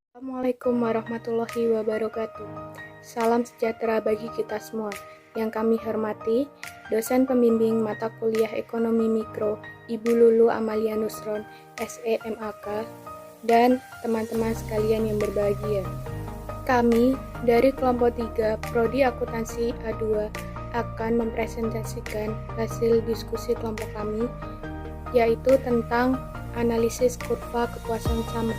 Assalamualaikum warahmatullahi wabarakatuh. Salam sejahtera bagi kita semua. Yang kami hormati, dosen pembimbing mata kuliah Ekonomi Mikro, Ibu Lulu Amalia Nusron, SEMAK, dan teman-teman sekalian yang berbahagia. Kami dari kelompok 3 Prodi Akuntansi A2 akan mempresentasikan hasil diskusi kelompok kami, yaitu tentang analisis kurva kepuasan sama.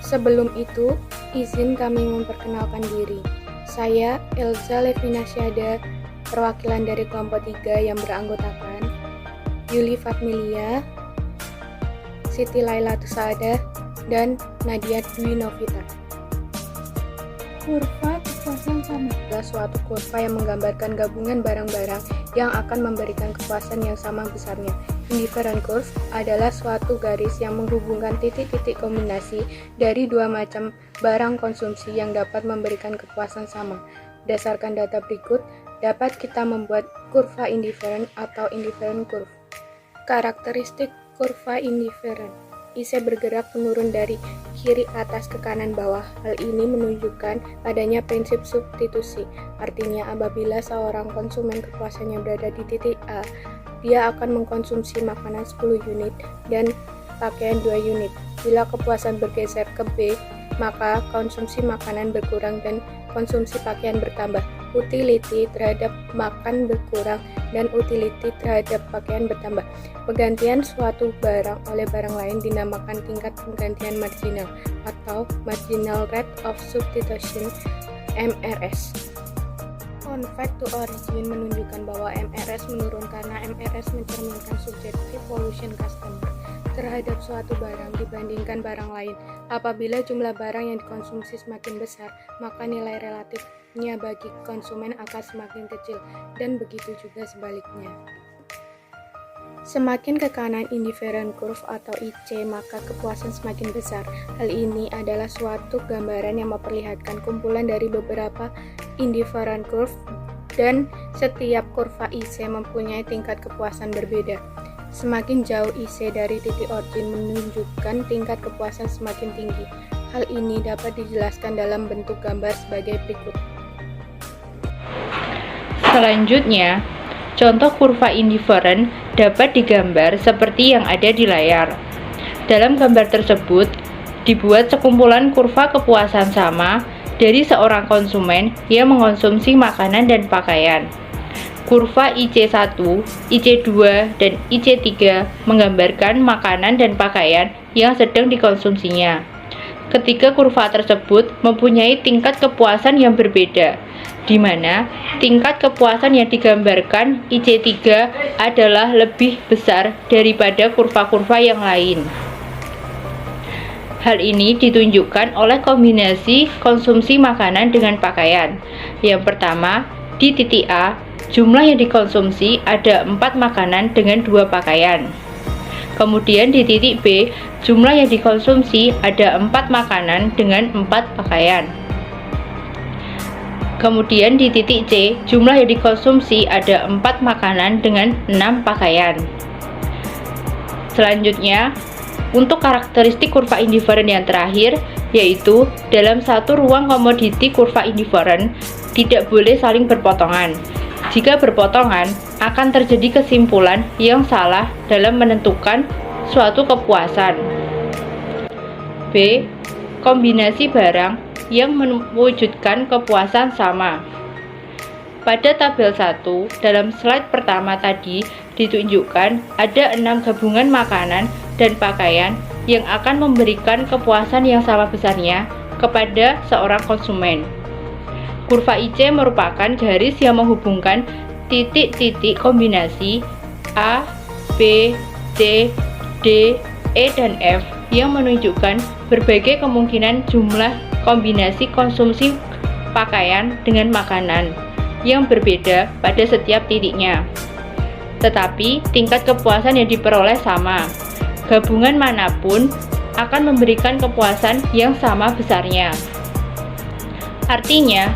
Sebelum itu, izin kami memperkenalkan diri. Saya Elza Levina Syahda, perwakilan dari kelompok 3 yang beranggotakan Yuli Fatmilia, Siti Laila Tusada, dan Nadia Dwi Novita. Kurva kepuasan sama adalah suatu kurva yang menggambarkan gabungan barang-barang yang akan memberikan kepuasan yang sama besarnya. Indifferent curve adalah suatu garis yang menghubungkan titik-titik kombinasi dari dua macam barang konsumsi yang dapat memberikan kepuasan sama. Berdasarkan data berikut, dapat kita membuat kurva indifferent atau indifferent curve. Karakteristik kurva indifferent: IC bergerak menurun dari kiri atas ke kanan bawah. Hal ini menunjukkan adanya prinsip substitusi. Artinya, apabila seorang konsumen kepuasannya berada di titik A, dia akan mengkonsumsi makanan 10 unit dan pakaian 2 unit. Bila kepuasan bergeser ke B, maka konsumsi makanan berkurang dan konsumsi pakaian bertambah. Utility terhadap makan berkurang dan utility terhadap pakaian bertambah. Penggantian suatu barang oleh barang lain dinamakan tingkat penggantian marginal atau marginal rate of substitution, MRS. Convert to origin menunjukkan bahwa MRS menurun karena MRS mencerminkan subjective evolution customer terhadap suatu barang dibandingkan barang lain. Apabila jumlah barang yang dikonsumsi semakin besar, maka nilai relatifnya bagi konsumen akan semakin kecil, dan begitu juga sebaliknya. Semakin ke kanan indifferent curve atau IC, maka kepuasan semakin besar. Hal ini adalah suatu gambaran yang memperlihatkan kumpulan dari beberapa indifferent curve, dan setiap kurva IC mempunyai tingkat kepuasan berbeda. Semakin jauh IC dari titik origin menunjukkan tingkat kepuasan semakin tinggi. Hal ini dapat dijelaskan dalam bentuk gambar sebagai berikut. Selanjutnya, contoh kurva indifferent dapat digambar seperti yang ada di layar. Dalam gambar tersebut, dibuat sekumpulan kurva kepuasan sama dari seorang konsumen yang mengkonsumsi makanan dan pakaian. Kurva IC1, IC2, dan IC3 menggambarkan makanan dan pakaian yang sedang dikonsumsinya. Ketiga kurva tersebut mempunyai tingkat kepuasan yang berbeda, di mana tingkat kepuasan yang digambarkan IC3 adalah lebih besar daripada kurva-kurva yang lain. Hal ini ditunjukkan oleh kombinasi konsumsi makanan dengan pakaian. Yang pertama, di titik A, jumlah yang dikonsumsi ada 4 makanan dengan 2 pakaian. Kemudian di titik B, jumlah yang dikonsumsi ada 4 makanan dengan 4 pakaian. Kemudian di titik C, jumlah yang dikonsumsi ada 4 makanan dengan 6 pakaian. Selanjutnya, untuk karakteristik kurva indifferent yang terakhir, yaitu dalam satu ruang komoditi kurva indifferent tidak boleh saling berpotongan. Jika berpotongan, akan terjadi kesimpulan yang salah dalam menentukan suatu kepuasan. B. Kombinasi barang yang mewujudkan kepuasan sama. Pada tabel 1, dalam slide pertama tadi ditunjukkan ada 6 gabungan makanan dan pakaian yang akan memberikan kepuasan yang sama besarnya kepada seorang konsumen. Kurva IC merupakan garis yang menghubungkan titik-titik kombinasi A, B, C, D, E, dan F yang menunjukkan berbagai kemungkinan jumlah kombinasi konsumsi pakaian dengan makanan yang berbeda pada setiap titiknya. Tetapi tingkat kepuasan yang diperoleh sama. Gabungan manapun akan memberikan kepuasan yang sama besarnya. Artinya,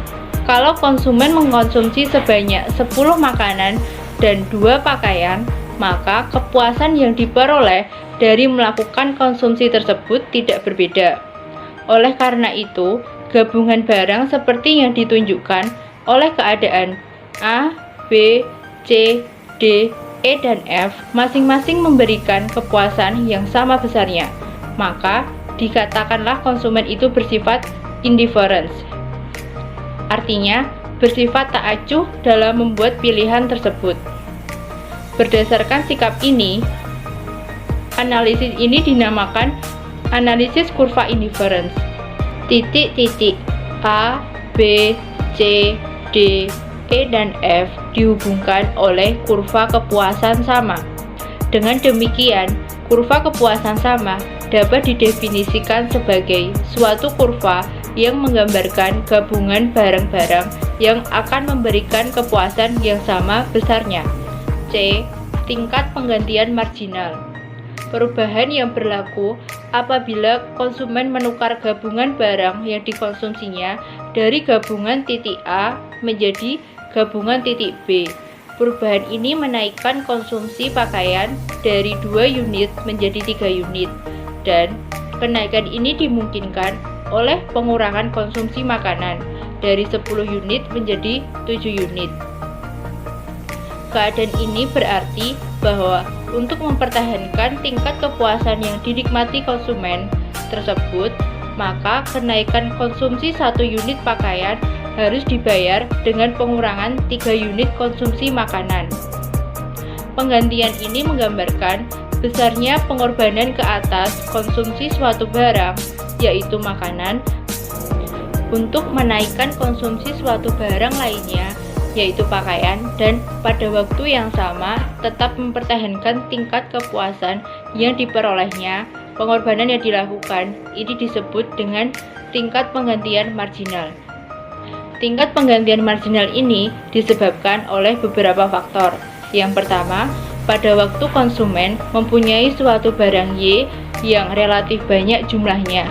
kalau konsumen mengkonsumsi sebanyak 10 makanan dan 2 pakaian, maka kepuasan yang diperoleh dari melakukan konsumsi tersebut tidak berbeda. Oleh karena itu, gabungan barang seperti yang ditunjukkan oleh keadaan A, B, C, D, E, dan F masing-masing memberikan kepuasan yang sama besarnya, maka dikatakanlah konsumen itu bersifat indifference. Artinya, bersifat tak acuh dalam membuat pilihan tersebut. Berdasarkan sikap ini, analisis ini dinamakan analisis kurva indifference. Titik-titik A, B, C, D, E, dan F dihubungkan oleh kurva kepuasan sama. Dengan demikian, kurva kepuasan sama dapat didefinisikan sebagai suatu kurva yang menggambarkan gabungan barang-barang yang akan memberikan kepuasan yang sama besarnya. C. Tingkat penggantian marginal. Perubahan yang berlaku apabila konsumen menukar gabungan barang yang dikonsumsinya dari gabungan titik A menjadi gabungan titik B. Perubahan ini menaikkan konsumsi pakaian dari 2 unit menjadi 3 unit, dan kenaikan ini dimungkinkan oleh pengurangan konsumsi makanan dari 10 unit menjadi 7 unit. Keadaan ini berarti bahwa untuk mempertahankan tingkat kepuasan yang dinikmati konsumen tersebut, maka kenaikan konsumsi 1 unit pakaian harus dibayar dengan pengurangan 3 unit konsumsi makanan. Penggantian ini menggambarkan besarnya pengorbanan ke atas konsumsi suatu barang, yaitu makanan, untuk menaikkan konsumsi suatu barang lainnya, yaitu pakaian, dan pada waktu yang sama tetap mempertahankan tingkat kepuasan yang diperolehnya. Pengorbanan yang dilakukan ini disebut dengan tingkat penggantian marginal. Tingkat penggantian marginal ini disebabkan oleh beberapa faktor. Yang pertama, pada waktu konsumen mempunyai suatu barang Y yang relatif banyak jumlahnya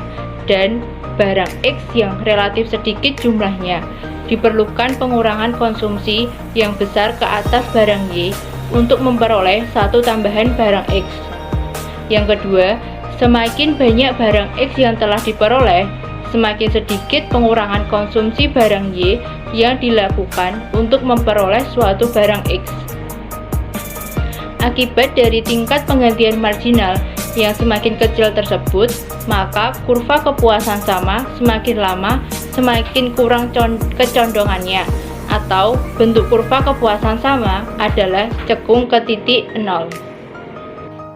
dan barang X yang relatif sedikit jumlahnya, diperlukan pengurangan konsumsi yang besar ke atas barang Y untuk memperoleh satu tambahan barang X. Yang kedua, semakin banyak barang X yang telah diperoleh, semakin sedikit pengurangan konsumsi barang Y yang dilakukan untuk memperoleh suatu barang X. Akibat dari tingkat penggantian marginal yang semakin kecil tersebut, maka kurva kepuasan sama semakin lama semakin kurang kecondongannya, atau bentuk kurva kepuasan sama adalah cekung ke titik 0.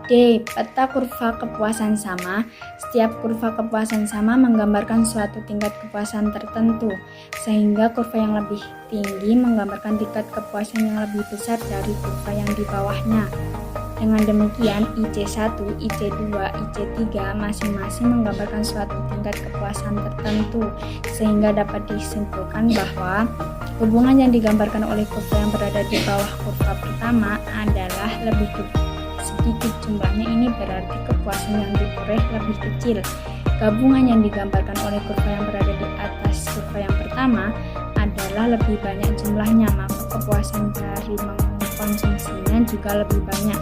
D. Peta kurva kepuasan sama. Setiap kurva kepuasan sama menggambarkan suatu tingkat kepuasan tertentu, sehingga kurva yang lebih tinggi menggambarkan tingkat kepuasan yang lebih besar dari kurva yang di bawahnya. Dengan demikian, IC1, IC2, IC3 masing-masing menggambarkan suatu tingkat kepuasan tertentu, sehingga dapat disimpulkan bahwa hubungan yang digambarkan oleh kurva yang berada di bawah kurva pertama adalah lebih sedikit jumlahnya. Ini berarti kepuasan yang diperoleh lebih kecil. Gabungan yang digambarkan oleh kurva yang berada di atas kurva yang pertama adalah lebih banyak jumlahnya, maka kepuasan dari mengkonsumsinya juga lebih banyak.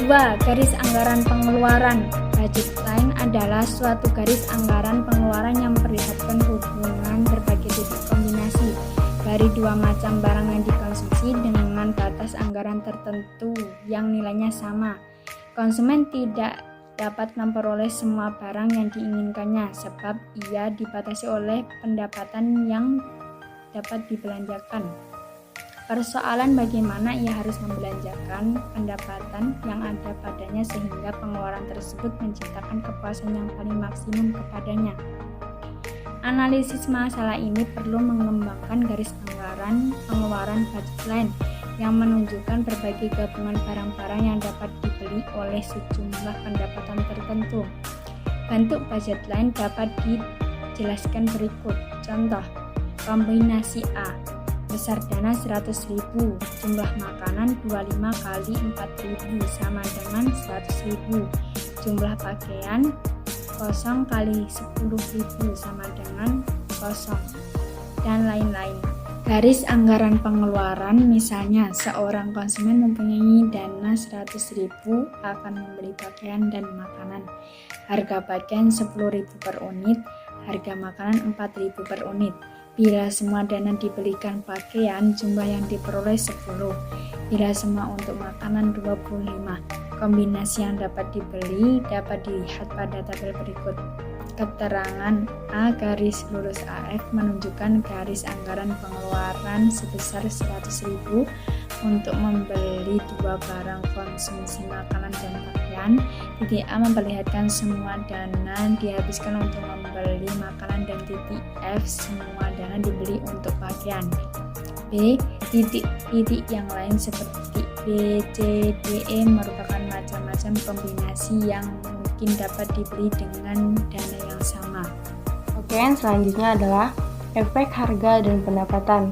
2. Garis anggaran pengeluaran. Budget line adalah suatu garis anggaran pengeluaran yang memperlihatkan hubungan berbagai titik kombinasi dari dua macam barang yang dikonsumsi dengan batas anggaran tertentu yang nilainya sama. Konsumen tidak dapat memperoleh semua barang yang diinginkannya sebab ia dibatasi oleh pendapatan yang dapat dibelanjakan. Persoalan bagaimana ia harus membelanjakan pendapatan yang ada padanya sehingga pengeluaran tersebut menciptakan kepuasan yang paling maksimum kepadanya. Analisis masalah ini perlu mengembangkan garis anggaran pengeluaran budget line yang menunjukkan berbagai gabungan barang-barang yang dapat dibeli oleh sejumlah pendapatan tertentu. Bentuk budget line dapat dijelaskan berikut. Contoh, kombinasi A. Besar dana 100.000, jumlah makanan 25 kali 4.000 sama dengan 100.000, jumlah pakaian 0 kali 10.000 sama dengan 0, dan lain-lain. Garis anggaran pengeluaran, misalnya seorang konsumen mempunyai dana 100.000 akan membeli pakaian dan makanan. Harga pakaian 10.000 per unit, harga makanan 4.000 per unit. Bila semua dana dibelikan pakaian, jumlah yang diperoleh 10. Bila semua untuk makanan 25. Kombinasi yang dapat dibeli dapat dilihat pada tabel berikut. Keterangan A garis lurus AF menunjukkan garis anggaran pengeluaran sebesar 100.000 untuk membeli 2 barang konsumsi makanan dan pakaian. Titik A memperlihatkan semua dana dihabiskan untuk membeli makanan dan titik F semua dana dibeli untuk pakaian. B. Titik yang lain seperti B, C, D, E merupakan macam-macam kombinasi yang mungkin dapat dibeli dengan dana yang sama. Oke, selanjutnya adalah efek harga dan pendapatan.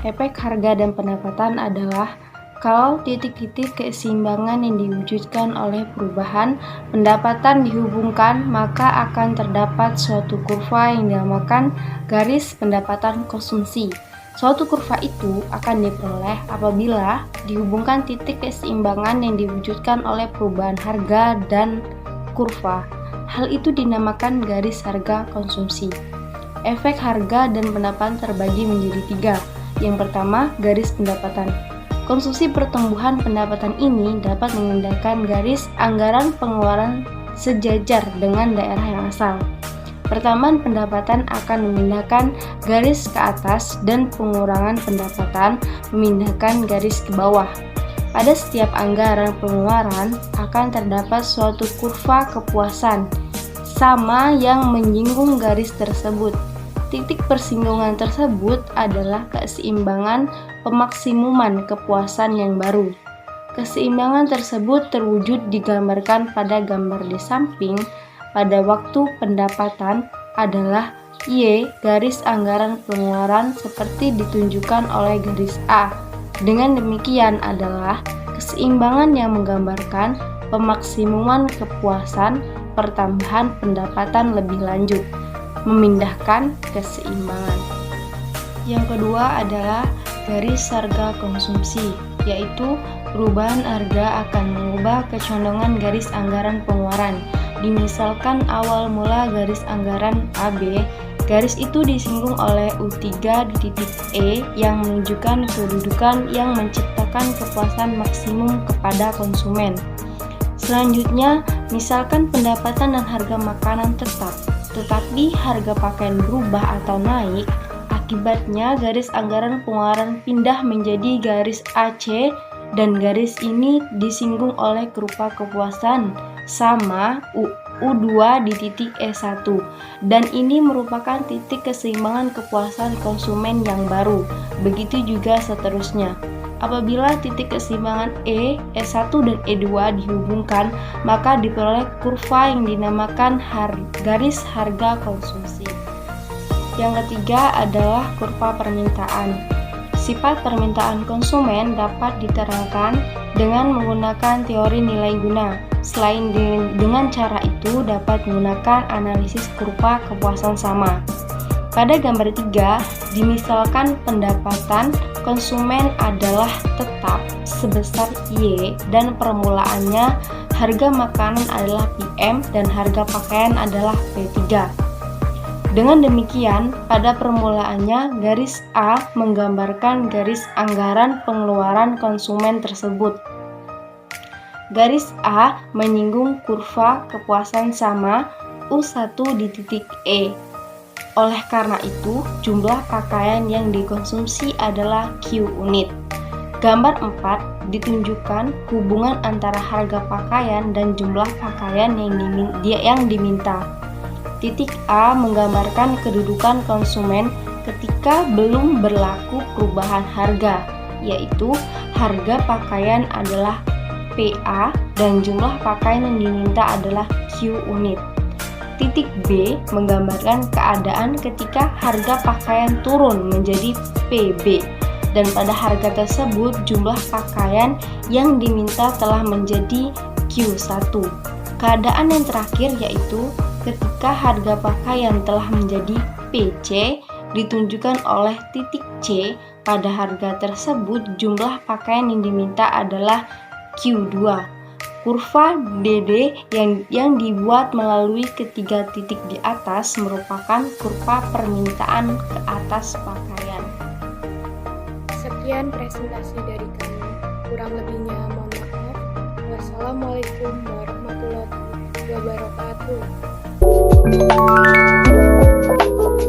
Efek harga dan pendapatan adalah kalau titik-titik keseimbangan yang diwujudkan oleh perubahan pendapatan dihubungkan, maka akan terdapat suatu kurva yang dinamakan garis pendapatan konsumsi. Suatu kurva itu akan diperoleh apabila dihubungkan titik keseimbangan yang diwujudkan oleh perubahan harga dan kurva. Hal itu dinamakan garis harga konsumsi. Efek harga dan pendapatan terbagi menjadi 3. Yang pertama, garis pendapatan. Konsumsi pertumbuhan pendapatan ini dapat mengindahkan garis anggaran pengeluaran sejajar dengan daerah yang asal. Pertambahan pendapatan akan memindahkan garis ke atas dan pengurangan pendapatan memindahkan garis ke bawah. Pada setiap anggaran pengeluaran akan terdapat suatu kurva kepuasan sama yang menyinggung garis tersebut. Titik persinggungan tersebut adalah keseimbangan pemaksimuman kepuasan yang baru. Keseimbangan tersebut terwujud digambarkan pada gambar di samping. Pada waktu pendapatan adalah Y garis anggaran pengeluaran seperti ditunjukkan oleh garis A. Dengan demikian adalah keseimbangan yang menggambarkan pemaksimuman kepuasan pertambahan pendapatan lebih lanjut, memindahkan keseimbangan. Yang kedua adalah garis harga konsumsi, yaitu perubahan harga akan mengubah kecondongan garis anggaran pengeluaran. Dimisalkan awal mula garis anggaran AB, garis itu disinggung oleh U3 di titik E yang menunjukkan kedudukan yang menciptakan kepuasan maksimum kepada konsumen. Selanjutnya, misalkan pendapatan dan harga makanan tetap, tetapi harga pakaian berubah atau naik, akibatnya garis anggaran pengeluaran pindah menjadi garis AC dan garis ini disinggung oleh kurva kepuasan sama U2 di titik E1 dan ini merupakan titik keseimbangan kepuasan konsumen yang baru. Begitu juga seterusnya. Apabila titik keseimbangan E1 dan E2 dihubungkan, maka diperoleh kurva yang dinamakan garis harga konsumsi. Yang ketiga adalah kurva permintaan. Sifat permintaan konsumen dapat diterangkan dengan menggunakan teori nilai guna. Selain dengan cara itu dapat menggunakan analisis kurva kepuasan sama. Pada gambar 3, dimisalkan pendapatan konsumen adalah tetap sebesar Y dan permulaannya harga makanan adalah PM dan harga pakaian adalah P3. Dengan demikian, pada permulaannya garis A menggambarkan garis anggaran pengeluaran konsumen tersebut. Garis A menyinggung kurva kepuasan sama U1 di titik E. Oleh karena itu, jumlah pakaian yang dikonsumsi adalah Q unit. Gambar 4 ditunjukkan hubungan antara harga pakaian dan jumlah pakaian yang diminta. Titik A menggambarkan kedudukan konsumen ketika belum berlaku perubahan harga, yaitu harga pakaian adalah PA dan jumlah pakaian yang diminta adalah Q unit. Titik B menggambarkan keadaan ketika harga pakaian turun menjadi PB dan pada harga tersebut jumlah pakaian yang diminta telah menjadi Q1. Keadaan yang terakhir yaitu ketika harga pakaian telah menjadi PC ditunjukkan oleh titik C Pada harga tersebut, jumlah pakaian yang diminta adalah Q2. Kurva DD yang dibuat melalui ketiga titik di atas merupakan kurva permintaan ke atas pakaian. Sekian presentasi dari kami. Kurang lebihnya mohon maaf. Wassalamualaikum warahmatullahi wabarakatuh.